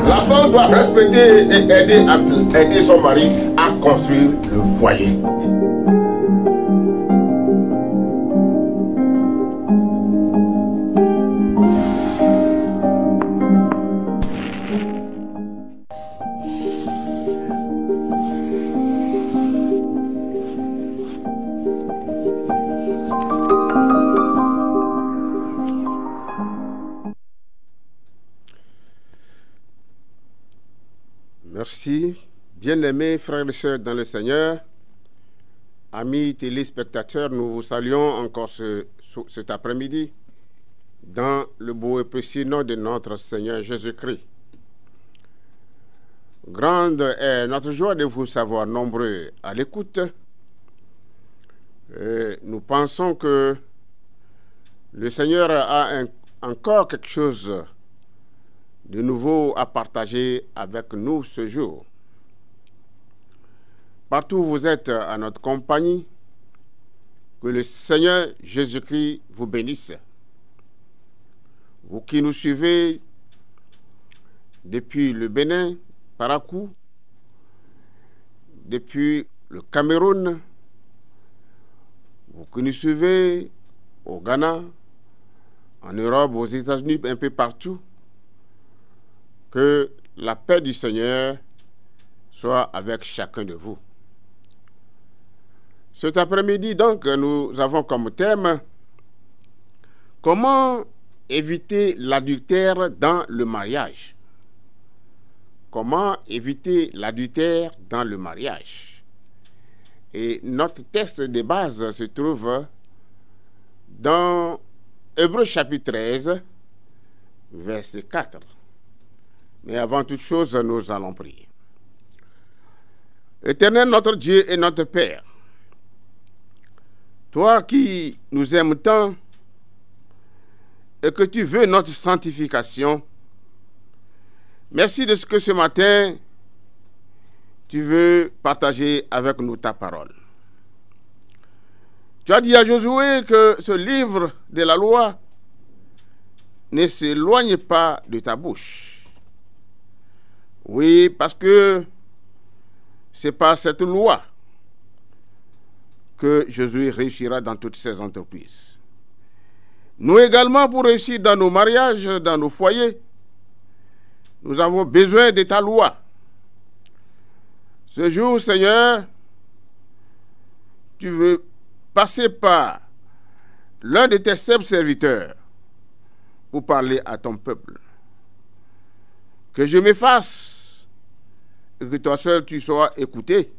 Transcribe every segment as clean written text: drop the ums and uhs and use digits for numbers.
La femme doit respecter et aider son mari à construire le foyer. Merci, bien-aimés frères et sœurs dans le Seigneur, amis téléspectateurs, nous vous saluons encore cet après-midi dans le beau et précieux nom de notre Seigneur Jésus-Christ. Grande est notre joie de vous savoir nombreux à l'écoute. Nous pensons que le Seigneur a encore quelque chose de nouveau à partager avec nous ce jour. Partout où vous êtes à notre compagnie, que le Seigneur Jésus-Christ vous bénisse. Vous qui nous suivez depuis le Bénin, Parakou, depuis le Cameroun, vous qui nous suivez au Ghana, en Europe, aux États-Unis, un peu partout, que la paix du Seigneur soit avec chacun de vous. Cet après-midi, donc, nous avons comme thème « Comment éviter l'adultère dans le mariage ?» Comment éviter l'adultère dans le mariage? Et notre texte de base se trouve dans Hébreux chapitre 13, verset 4. Mais avant toute chose, nous allons prier. Éternel notre Dieu et notre Père, toi qui nous aimes tant et que tu veux notre sanctification, merci de ce que ce matin, tu veux partager avec nous ta parole. Tu as dit à Josué que ce livre de la loi ne s'éloigne pas de ta bouche. Oui, parce que c'est par cette loi que Jésus réussira dans toutes ses entreprises. Nous également, pour réussir dans nos mariages, dans nos foyers, nous avons besoin de ta loi. Ce jour, Seigneur, tu veux passer par l'un de tes simples serviteurs pour parler à ton peuple. Que je m'efface et que toi seul tu sois écouté,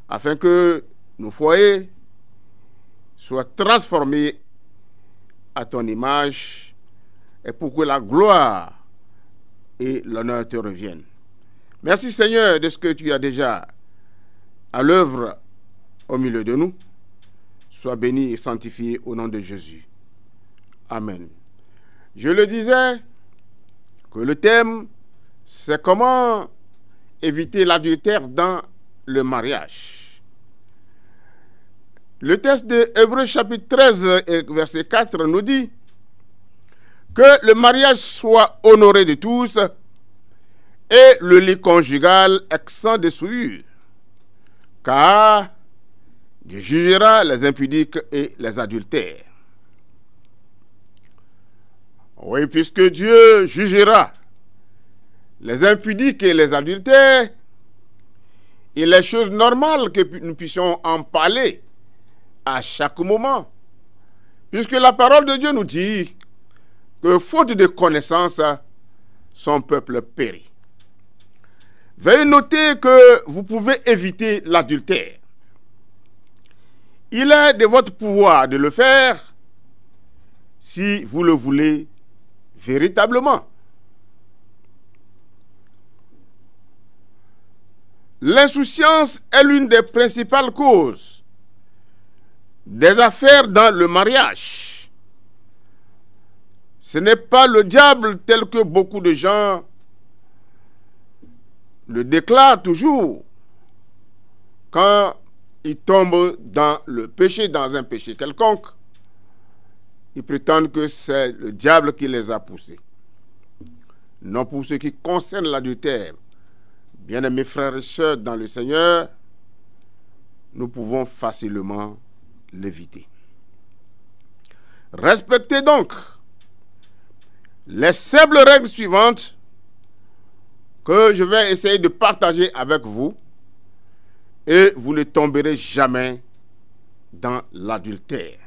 afin que nos foyers soient transformés à ton image et pour que la gloire et l'honneur te reviennent. Merci Seigneur de ce que tu as déjà à l'œuvre au milieu de nous. Sois béni et sanctifié au nom de Jésus. Amen. Je le disais que le thème, c'est comment éviter l'adultère dans le mariage. Le texte de Hébreux chapitre 13 et verset 4 nous dit que le mariage soit honoré de tous et le lit conjugal exempt de souillure, car Dieu jugera les impudiques et les adultères. Oui, puisque Dieu jugera les impudiques et les adultères, il est chose normale que nous puissions en parler à chaque moment, puisque la parole de Dieu nous dit que faute de connaissance, son peuple périt. Veuillez noter que vous pouvez éviter l'adultère. Il est de votre pouvoir de le faire si vous le voulez véritablement. L'insouciance est l'une des principales causes des affaires dans le mariage. Ce n'est pas le diable tel que beaucoup de gens le déclarent toujours quand ils tombent dans le péché, dans un péché quelconque. Ils prétendent que c'est le diable qui les a poussés. Non, pour ce qui concerne l'adultère, bien-aimés frères et sœurs dans le Seigneur, nous pouvons facilement l'éviter. Respectez donc les simples règles suivantes que je vais essayer de partager avec vous et vous ne tomberez jamais dans l'adultère.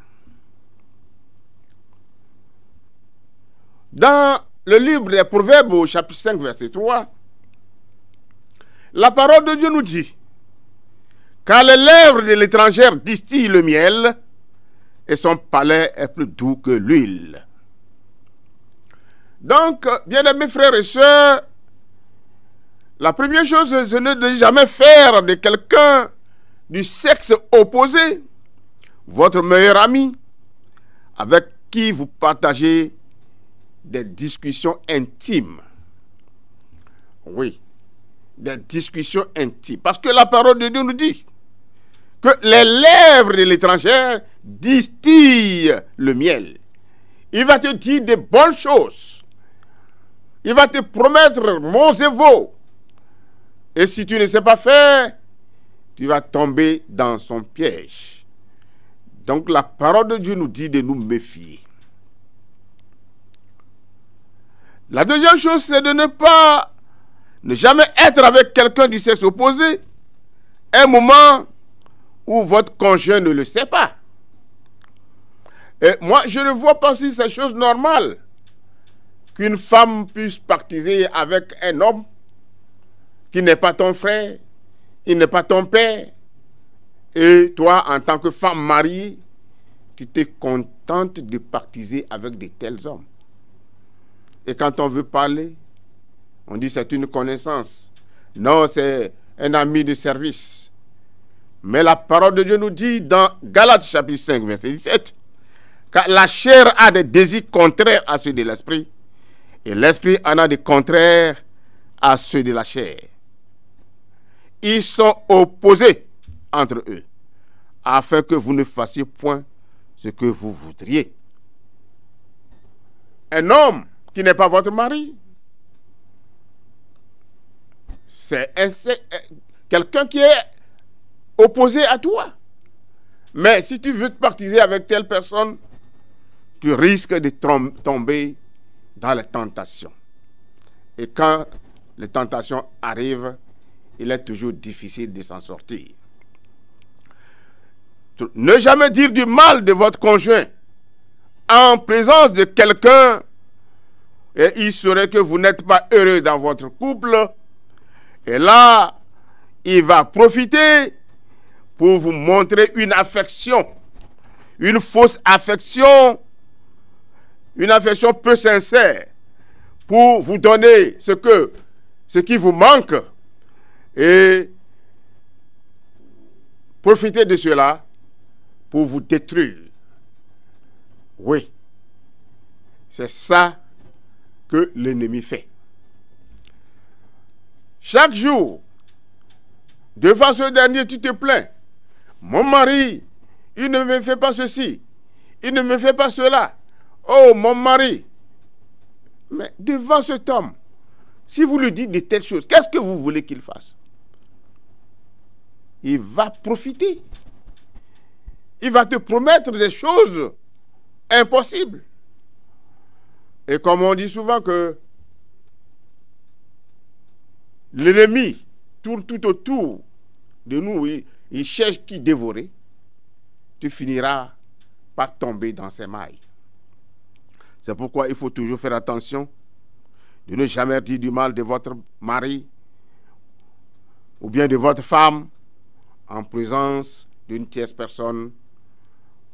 Dans le livre des Proverbes, au chapitre 5, verset 3, la parole de Dieu nous dit: car les lèvres de l'étrangère distillent le miel, et son palais est plus doux que l'huile. Donc, bien-aimés frères et sœurs, la première chose, c'est de ne jamais faire de quelqu'un du sexe opposé votre meilleur ami, avec qui vous partagez des discussions intimes. Oui, des discussions intimes. Parce que la parole de Dieu nous dit que les lèvres de l'étrangère distillent le miel. Il va te dire de bonnes choses. Il va te promettre monts et veaux. Et si tu ne sais pas faire, tu vas tomber dans son piège. Donc la parole de Dieu nous dit de nous méfier. La deuxième chose, c'est de ne jamais être avec quelqu'un du sexe opposé un moment où votre conjoint ne le sait pas. Et moi, je ne vois pas si c'est chose normale qu'une femme puisse pactiser avec un homme qui n'est pas ton frère, il n'est pas ton père, et toi, en tant que femme mariée, tu te contentes de pactiser avec de tels hommes. Et quand on veut parler, on dit c'est une connaissance. Non, c'est un ami de service. Mais la parole de Dieu nous dit dans Galates chapitre 5, verset 17, car la chair a des désirs contraires à ceux de l'esprit, et l'esprit en a des contraires à ceux de la chair. Ils sont opposés entre eux, afin que vous ne fassiez point ce que vous voudriez. Un homme qui n'est pas votre mari, c'est quelqu'un qui est opposé à toi. Mais si tu veux te pactiser avec telle personne, tu risques de tomber dans les tentations. Et quand les tentations arrivent, il est toujours difficile de s'en sortir. Ne jamais dire du mal de votre conjoint en présence de quelqu'un, et il serait que vous n'êtes pas heureux dans votre couple, et là, il va profiter pour vous montrer une affection, une fausse affection, une affection peu sincère, pour vous donner ce qui vous manque, et profiter de cela pour vous détruire. Oui, c'est ça que l'ennemi fait. Chaque jour, devant ce dernier, tu te plains. Mon mari, il ne me fait pas ceci, il ne me fait pas cela. Oh, mon mari. Mais devant cet homme, si vous lui dites de telles choses, qu'est-ce que vous voulez qu'il fasse? Il va profiter. Il va te promettre des choses impossibles. Et comme on dit souvent que l'ennemi tourne tout autour de nous, il cherche qui dévorer, tu finiras par tomber dans ses mailles. C'est pourquoi il faut toujours faire attention de ne jamais dire du mal de votre mari ou bien de votre femme en présence d'une tierce personne,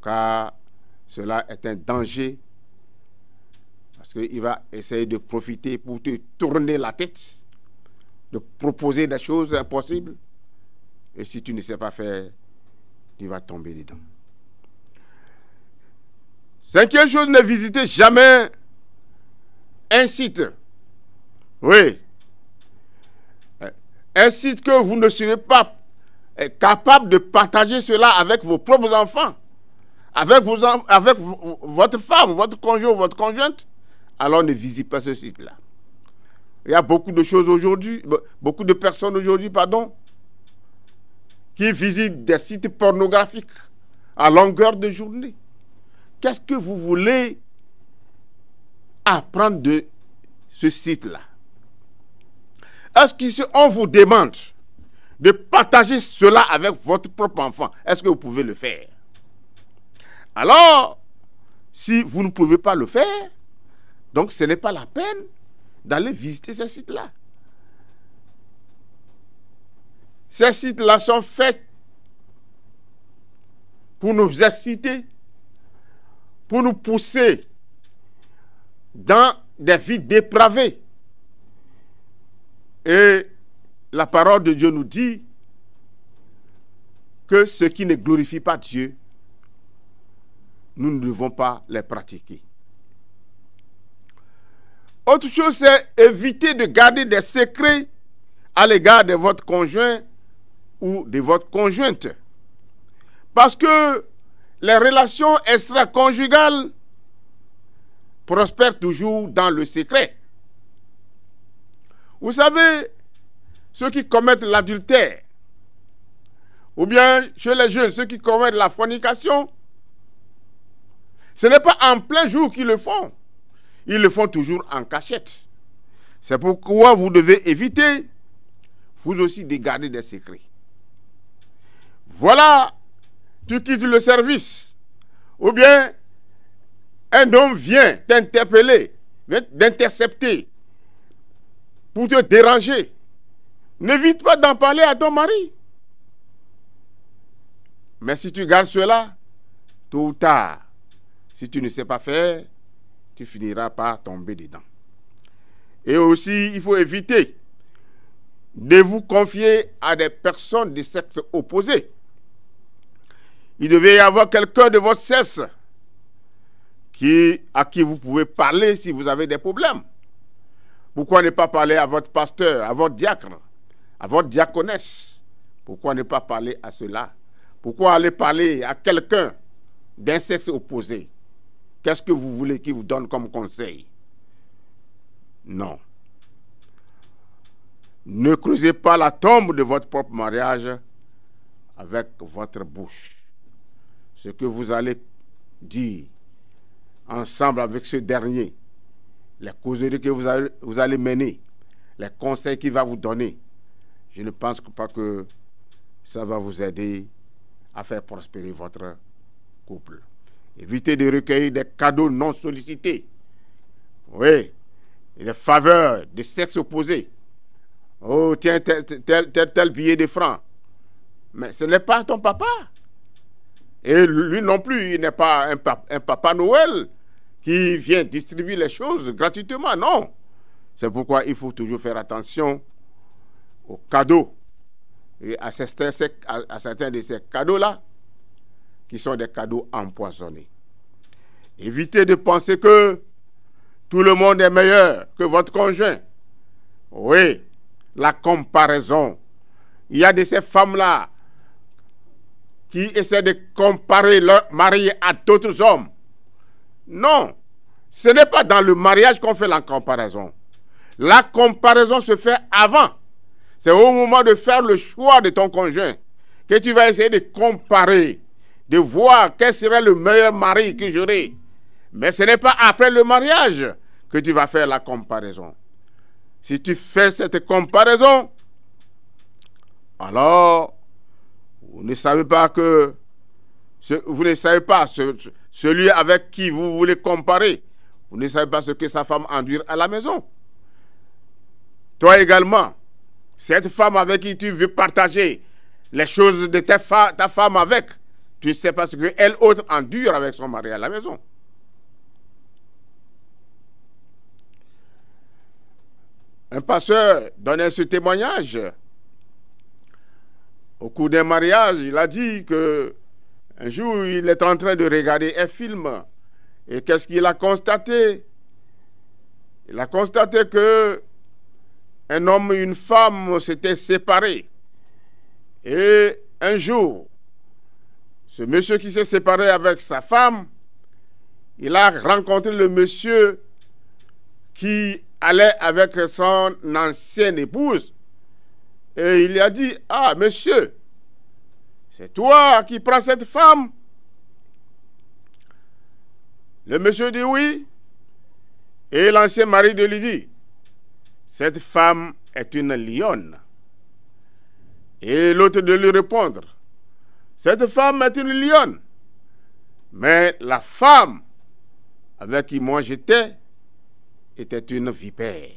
car cela est un danger, parce qu'il va essayer de profiter pour te tourner la tête, de proposer des choses impossibles, et si tu ne sais pas faire, tu vas tomber dedans. Cinquième chose, ne visitez jamais un site. Oui. Un site que vous ne serez pas capable de partager cela avec vos propres enfants, avec votre femme, votre conjoint, votre conjointe. Alors ne visitez pas ce site-là. Il y a beaucoup de choses aujourd'hui, beaucoup de personnes aujourd'hui, pardon, qui visitent des sites pornographiques à longueur de journée. Qu'est-ce que vous voulez apprendre de ce site-là? Est-ce qu'on vous demande de partager cela avec votre propre enfant? Est-ce que vous pouvez le faire? Alors, si vous ne pouvez pas le faire, donc ce n'est pas la peine d'aller visiter ces sites-là. Ces sites-là sont faits pour nous inciter, pour nous pousser dans des vies dépravées. Et la parole de Dieu nous dit que ce qui ne glorifie pas Dieu, nous ne devons pas les pratiquer. Autre chose, c'est éviter de garder des secrets à l'égard de votre conjoint ou de votre conjointe. Parce que les relations extra-conjugales prospèrent toujours dans le secret. Vous savez, ceux qui commettent l'adultère, ou bien chez les jeunes, ceux qui commettent la fornication, ce n'est pas en plein jour qu'ils le font. Ils le font toujours en cachette. C'est pourquoi vous devez éviter, vous aussi, de garder des secrets. Voilà, tu quittes le service. Ou bien, un homme vient t'interpeller, vient t'intercepter pour te déranger. N'évite pas d'en parler à ton mari. Mais si tu gardes cela, tôt ou tard, si tu ne sais pas faire, tu finiras par tomber dedans. Et aussi, il faut éviter de vous confier à des personnes de sexe opposé. Il devait y avoir quelqu'un de votre sexe à qui vous pouvez parler si vous avez des problèmes. Pourquoi ne pas parler à votre pasteur, à votre diacre, à votre diaconesse? Pourquoi ne pas parler à cela? Pourquoi aller parler à quelqu'un d'un sexe opposé? Qu'est-ce que vous voulez qu'il vous donne comme conseil? Non. Ne creusez pas la tombe de votre propre mariage avec votre bouche. Ce que vous allez dire ensemble avec ce dernier, les causeries que vous allez mener, les conseils qu'il va vous donner, je ne pense pas que ça va vous aider à faire prospérer votre couple. Évitez de recueillir des cadeaux non sollicités. Oui, des faveurs de sexe opposé. Oh, tiens, tel billet de francs. Mais ce n'est pas ton papa. Et lui non plus, il n'est pas un papa Noël qui vient distribuer les choses gratuitement. Non. C'est pourquoi il faut toujours faire attention aux cadeaux. Et à certains de ces cadeaux-là, qui sont des cadeaux empoisonnés. Évitez de penser que tout le monde est meilleur que votre conjoint. Oui, la comparaison. Il y a de ces femmes-là qui essaient de comparer leur mari à d'autres hommes. Non, ce n'est pas dans le mariage qu'on fait la comparaison. La comparaison se fait avant. C'est au moment de faire le choix de ton conjoint que tu vas essayer de comparer, de voir quel serait le meilleur mari que j'aurai. Mais ce n'est pas après le mariage que tu vas faire la comparaison. Si tu fais cette comparaison, alors vous ne savez pas celui avec qui vous voulez comparer. Vous ne savez pas ce que sa femme endure à la maison. Toi également, cette femme avec qui tu veux partager les choses de ta femme avec, tu ne sais pas ce qu'elle autre endure avec son mari à la maison. Un pasteur donnait ce témoignage. Au cours d'un mariage, il a dit que un jour, il est en train de regarder un film. Et qu'est-ce qu'il a constaté? Il a constaté que un homme et une femme s'étaient séparés. Et un jour, ce monsieur qui s'est séparé avec sa femme, il a rencontré le monsieur qui allait avec son ancienne épouse. Et il lui a dit, ah, monsieur, c'est toi qui prends cette femme? Le monsieur dit oui. Et l'ancien mari de lui dit, cette femme est une lionne. Et l'autre de lui répondre, cette femme est une lionne. Mais la femme avec qui moi j'étais était une vipère.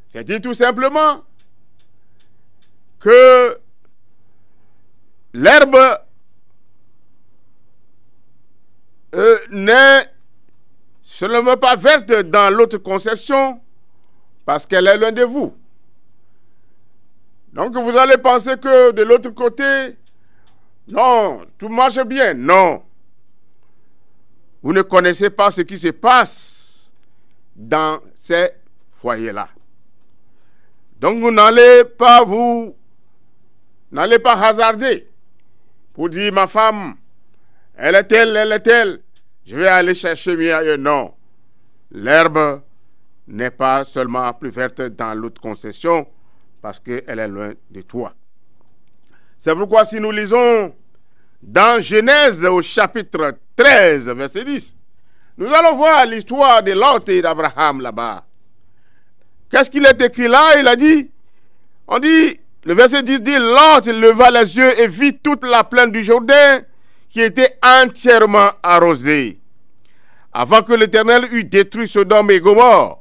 C'est dit tout simplement que l'herbe n'est seulement pas verte dans l'autre concession parce qu'elle est loin de vous. Donc vous allez penser que de l'autre côté, non, tout marche bien. Non. Vous ne connaissez pas ce qui se passe dans ces foyers-là. Donc vous n'allez pas hasarder pour dire ma femme, elle est telle, je vais aller chercher mieux ailleurs. Non. L'herbe n'est pas seulement plus verte dans l'autre concession parce qu'elle est loin de toi. C'est pourquoi si nous lisons dans Genèse au chapitre 13, verset 10, nous allons voir l'histoire de Lot et d'Abraham là-bas. Qu'est-ce qu'il est écrit là? Il a dit, le verset 10 dit, Lot leva les yeux et vit toute la plaine du Jourdain qui était entièrement arrosée. Avant que l'Éternel eût détruit Sodome et Gomorrhe,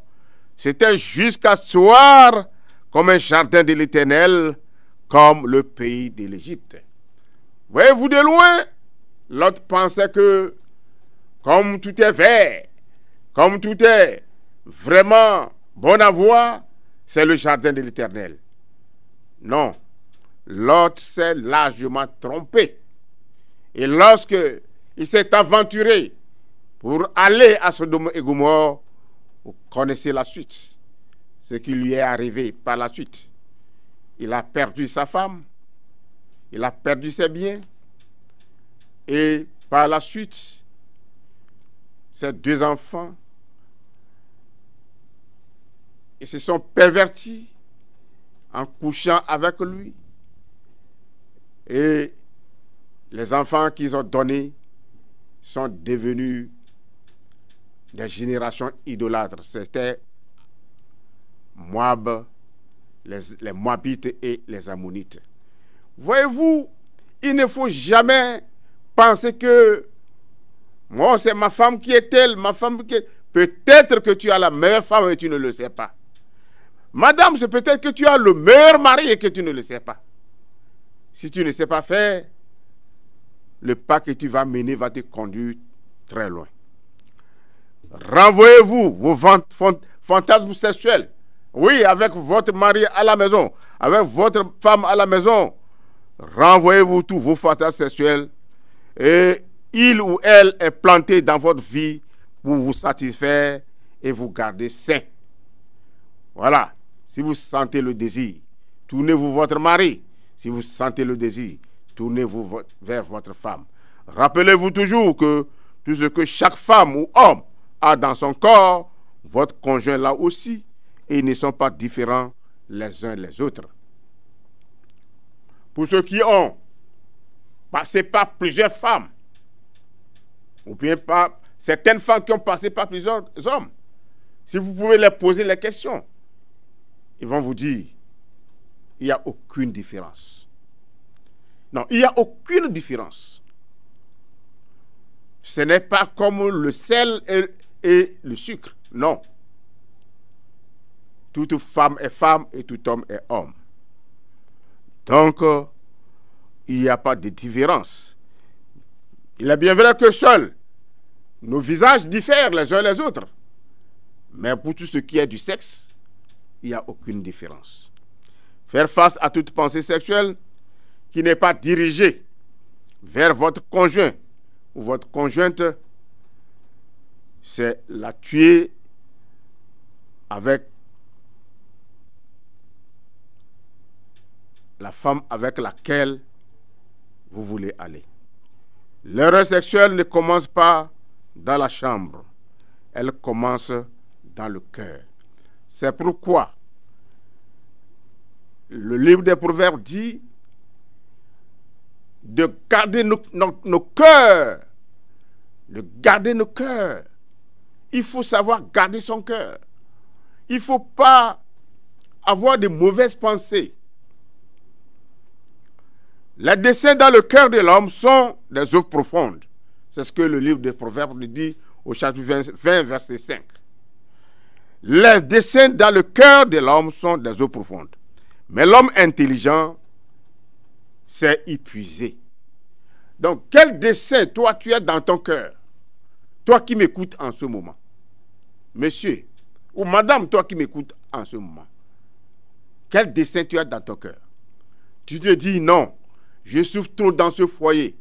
c'était jusqu'à ce soir comme un jardin de l'Éternel, comme le pays de l'Égypte. Voyez-vous de loin, Lot pensait que comme tout est vert, comme tout est vraiment bon à voir, c'est le jardin de l'Éternel. Non, Lot s'est largement trompé. Et lorsque il s'est aventuré pour aller à Sodome et Gomorrhe, vous connaissez la suite. Ce qui lui est arrivé par la suite. Il a perdu sa femme, il a perdu ses biens, et par la suite, ses 2 enfants, ils se sont pervertis en couchant avec lui. Et les enfants qu'ils ont donnés sont devenus des générations idolâtres. C'était Moab, les Moabites et les Ammonites. Voyez-vous, il ne faut jamais penser que moi, c'est ma femme qui est telle, ma femme qui est... Peut-être que tu as la meilleure femme et tu ne le sais pas. Madame, c'est peut-être que tu as le meilleur mari et que tu ne le sais pas. Si tu ne sais pas faire, le pas que tu vas mener va te conduire très loin. Renvoyez-vous vos fantasmes sexuels. Oui, avec votre mari à la maison, avec votre femme à la maison. Renvoyez-vous tous vos fantasmes sexuels et il ou elle est planté dans votre vie pour vous satisfaire et vous garder sain. Voilà. Si vous sentez le désir, tournez-vous votre mari. Si vous sentez le désir, tournez-vous vers votre femme. Rappelez-vous toujours que tout ce que chaque femme ou homme a dans son corps, votre conjoint l'a aussi, et ils ne sont pas différents les uns les autres. Pour ceux qui ont passé par plusieurs femmes, ou bien par certaines femmes qui ont passé par plusieurs hommes, si vous pouvez leur poser les questions, ils vont vous dire, il n'y a aucune différence. Non, il n'y a aucune différence. Ce n'est pas comme le sel et le sucre. Non. Toute femme est femme et tout homme est homme. Donc, il n'y a pas de différence. Il est bien vrai que seuls nos visages diffèrent les uns les autres. Mais pour tout ce qui est du sexe, il n'y a aucune différence. Faire face à toute pensée sexuelle qui n'est pas dirigée vers votre conjoint ou votre conjointe, c'est la tuer avec la femme avec laquelle vous voulez aller. L'erreur sexuelle ne commence pas dans la chambre, elle commence dans le cœur. C'est pourquoi le livre des Proverbes dit de garder nos cœurs, de garder nos cœurs. Il faut savoir garder son cœur. Il ne faut pas avoir de mauvaises pensées. Les desseins dans le cœur de l'homme sont des œuvres profondes. C'est ce que le livre des Proverbes nous dit au chapitre 20, verset 5. Les desseins dans le cœur de l'homme sont des œuvres profondes. Mais l'homme intelligent s'est épuisé. Donc, quel dessein, toi, tu as dans ton cœur? Toi qui m'écoutes en ce moment. Monsieur, ou madame, toi qui m'écoutes en ce moment. Quel dessein tu as dans ton cœur? Tu te dis, non, je souffre trop dans ce foyer.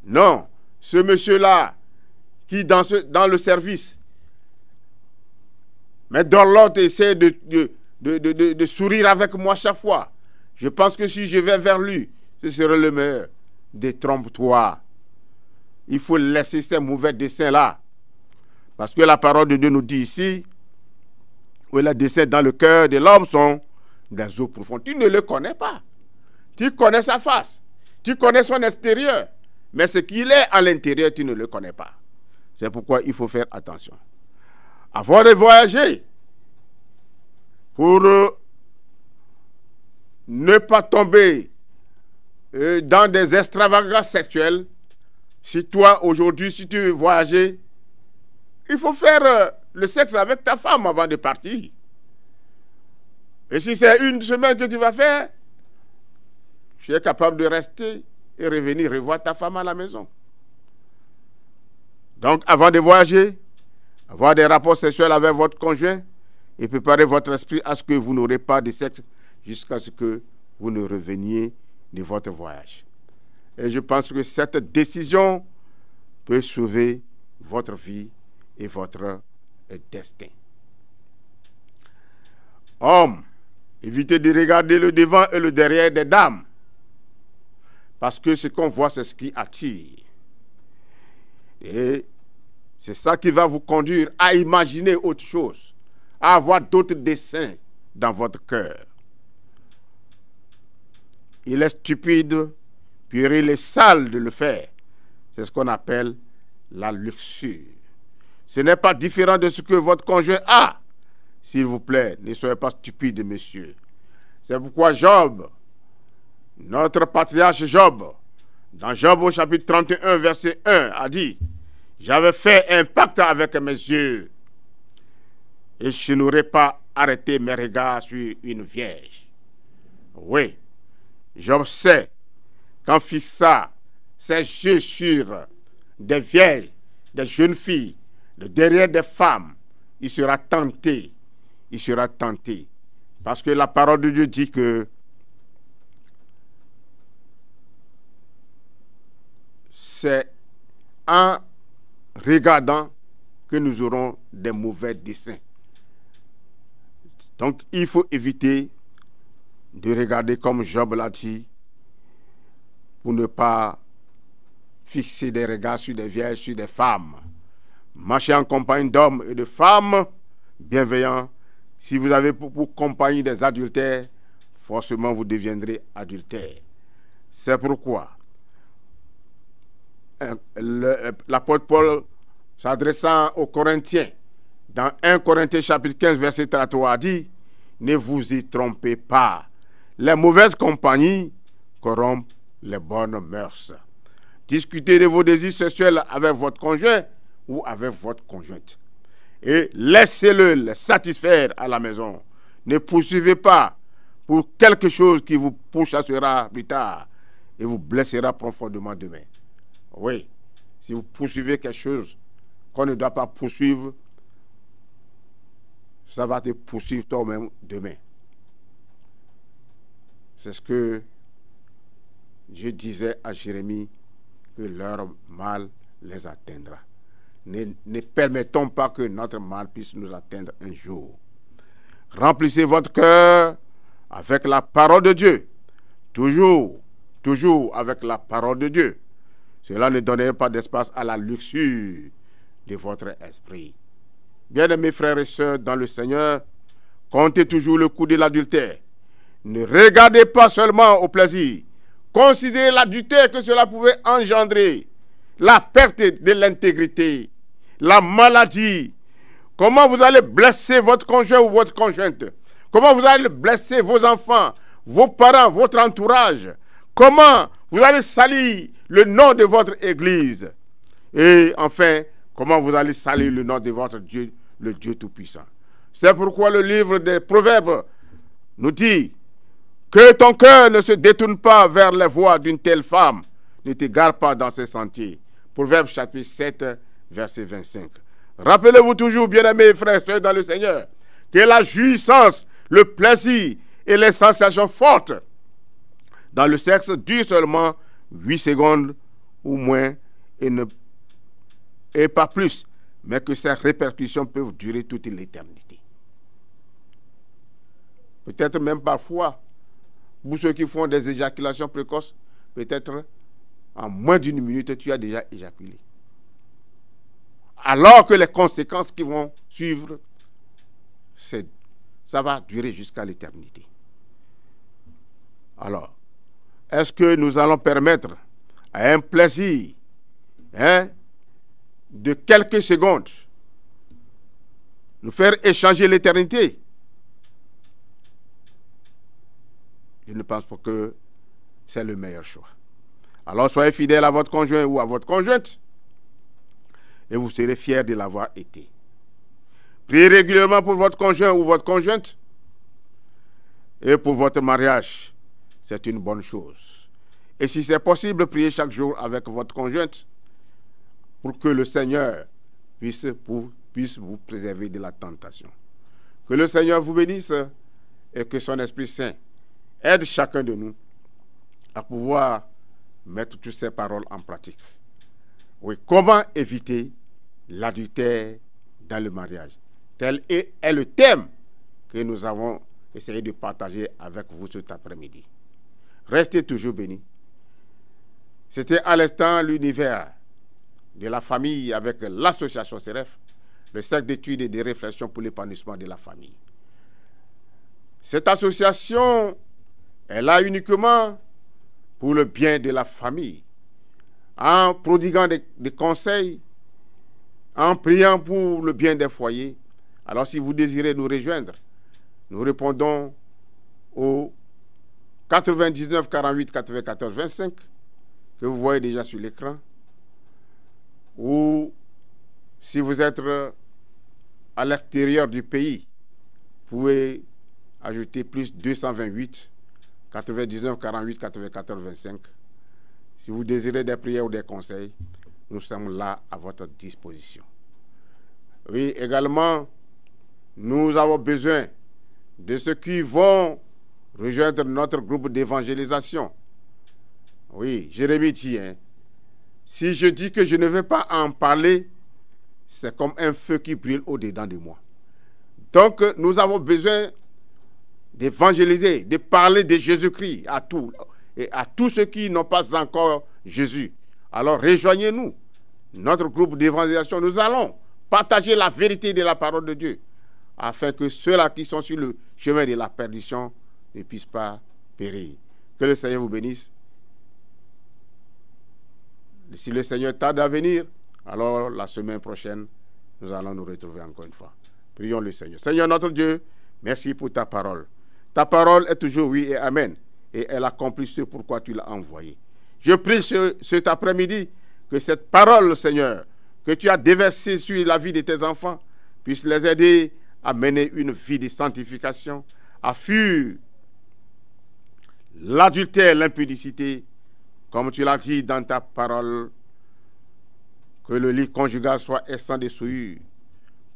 Non, ce monsieur-là, qui dans le service, mais dans l'autre, essaie de sourire avec moi chaque fois. Je pense que si je vais vers lui, ce serait le meilleur. Détrompe-toi. Il faut laisser ces mauvais desseins-là. Parce que la parole de Dieu nous dit ici, où les desseins dans le cœur de l'homme sont des eaux profondes. Tu ne le connais pas. Tu connais sa face. Tu connais son extérieur. Mais ce qu'il est à l'intérieur, tu ne le connais pas. C'est pourquoi il faut faire attention. Avant de voyager, pour ne pas tomber dans des extravagances sexuelles, si toi, aujourd'hui, si tu veux voyager, il faut faire le sexe avec ta femme avant de partir. Et si c'est une semaine que tu vas faire, tu es capable de rester et revenir revoir ta femme à la maison. Donc, avant de voyager, avoir des rapports sexuels avec votre conjoint et préparer votre esprit à ce que vous n'aurez pas de sexe jusqu'à ce que vous ne reveniez de votre voyage. Et je pense que cette décision peut sauver votre vie et votre destin. Homme, évitez de regarder le devant et le derrière des dames. Parce que ce qu'on voit, c'est ce qui attire. Et c'est ça qui va vous conduire à imaginer autre chose, à avoir d'autres desseins dans votre cœur. Il est stupide, puéril et sale de le faire. C'est ce qu'on appelle la luxure. Ce n'est pas différent de ce que votre conjoint a. S'il vous plaît, ne soyez pas stupide, monsieur. C'est pourquoi Job, notre patriarche Job, dans Job au chapitre 31, verset 1, a dit: j'avais fait un pacte avec mes yeux et je n'aurais pas arrêté mes regards sur une vierge. Oui, Job sait qu'en fixant ses yeux sur des vierges, des jeunes filles, le derrière des femmes, il sera tenté. Il sera tenté. Parce que la parole de Dieu dit que c'est en regardant que nous aurons des mauvais desseins. Donc, il faut éviter de regarder comme Job l'a dit, pour ne pas fixer des regards sur des vierges, sur des femmes. Marchez en compagnie d'hommes et de femmes bienveillants. Si vous avez pour compagnie des adultères, forcément vous deviendrez adultère. C'est pourquoi l'apôtre Paul, s'adressant aux Corinthiens, dans 1 Corinthiens chapitre 15, verset 33, a dit: ne vous y trompez pas. Les mauvaises compagnies corrompent les bonnes mœurs. Discutez de vos désirs sexuels avec votre conjoint ou avec votre conjointe. Et laissez-le les satisfaire à la maison. Ne poursuivez pas pour quelque chose qui vous pourchassera plus tard et vous blessera profondément demain. Oui, si vous poursuivez quelque chose qu'on ne doit pas poursuivre, ça va te poursuivre toi-même demain. C'est ce que Dieu disait à Jérémie, que leur mal les atteindra. Ne permettons pas que notre mal puisse nous atteindre un jour. Remplissez votre cœur avec la parole de Dieu. Toujours avec la parole de Dieu. Cela ne donnerait pas d'espace à la luxure de votre esprit. Bien-aimés frères et sœurs dans le Seigneur, comptez toujours le coût de l'adultère. Ne regardez pas seulement au plaisir. Considérez l'adultère que cela pouvait engendrer. La perte de l'intégrité, la maladie. Comment vous allez blesser votre conjoint ou votre conjointe? Comment vous allez blesser vos enfants, vos parents, votre entourage? Comment vous allez salir le nom de votre Église? Et enfin, comment vous allez salir le nom de votre Dieu, le Dieu Tout-Puissant? C'est pourquoi le livre des Proverbes nous dit que ton cœur ne se détourne pas vers les voies d'une telle femme, ne t'égare pas dans ses sentiers. Proverbes chapitre 7, verset 25. Rappelez-vous toujours, bien-aimés frères et sœurs dans le Seigneur, que la jouissance, le plaisir et les sensations fortes dans le sexe durent seulement 8 secondes ou moins et pas plus, mais que ces répercussions peuvent durer toute l'éternité. Peut-être même parfois, pour ceux qui font des éjaculations précoces, peut-être en moins d'une minute, tu as déjà éjaculé. Alors que les conséquences qui vont suivre, ça va durer jusqu'à l'éternité. Alors, est-ce que nous allons permettre à un plaisir de quelques secondes nous faire échanger l'éternité? Je ne pense pas que c'est le meilleur choix. Alors soyez fidèles à votre conjoint ou à votre conjointe et vous serez fiers de l'avoir été. Priez régulièrement pour votre conjoint ou votre conjointe et pour votre mariage. C'est une bonne chose. Et si c'est possible, priez chaque jour avec votre conjointe pour que le Seigneur puisse vous préserver de la tentation. Que le Seigneur vous bénisse et que son Esprit Saint aide chacun de nous à pouvoir mettre toutes ces paroles en pratique. Oui, comment éviter l'adultère dans le mariage? Tel est le thème que nous avons essayé de partager avec vous cet après-midi. Restez toujours bénis. C'était à l'instant l'univers de la famille avec l'association CEREF, le cercle d'études et de réflexion pour l'épanouissement de la famille. Cette association est là uniquement pour le bien de la famille, en prodiguant des conseils, en priant pour le bien des foyers. Alors si vous désirez nous rejoindre, nous répondons au 99 48 94 25 que vous voyez déjà sur l'écran, ou si vous êtes à l'extérieur du pays, vous pouvez ajouter plus 228 99 48 94 25. Si vous désirez des prières ou des conseils, nous sommes là à votre disposition. Oui, également, nous avons besoin de ceux qui vont rejoindre notre groupe d'évangélisation. Oui, Jérémie dit, si je dis que je ne vais pas en parler, c'est comme un feu qui brûle au-dedans de moi. Donc, nous avons besoin d'évangéliser, de parler de Jésus-Christ à tous ceux qui n'ont pas encore Jésus. Alors, rejoignez-nous, notre groupe d'évangélisation. Nous allons partager la vérité de la parole de Dieu, afin que ceux-là qui sont sur le chemin de la perdition ne puissent pas périr. Que le Seigneur vous bénisse. Si le Seigneur tarde à venir, alors la semaine prochaine, nous allons nous retrouver encore une fois. Prions le Seigneur. Seigneur notre Dieu, merci pour ta parole. Ta parole est toujours oui et amen. Et elle accomplit ce pourquoi tu l'as envoyée. Je prie cet après-midi que cette parole, Seigneur, que tu as déversée sur la vie de tes enfants, puisse les aider à mener une vie de sanctification, à fuir l'adultère, l'impudicité, comme tu l'as dit dans ta parole, que le lit conjugal soit exempt de souillure,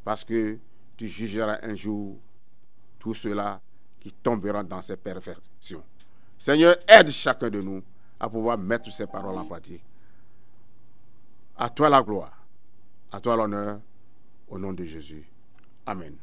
parce que tu jugeras un jour tous ceux-là qui tomberont dans ces perversions. Seigneur, aide chacun de nous à pouvoir mettre ces paroles en pratique. À toi la gloire, à toi l'honneur, au nom de Jésus. Amen.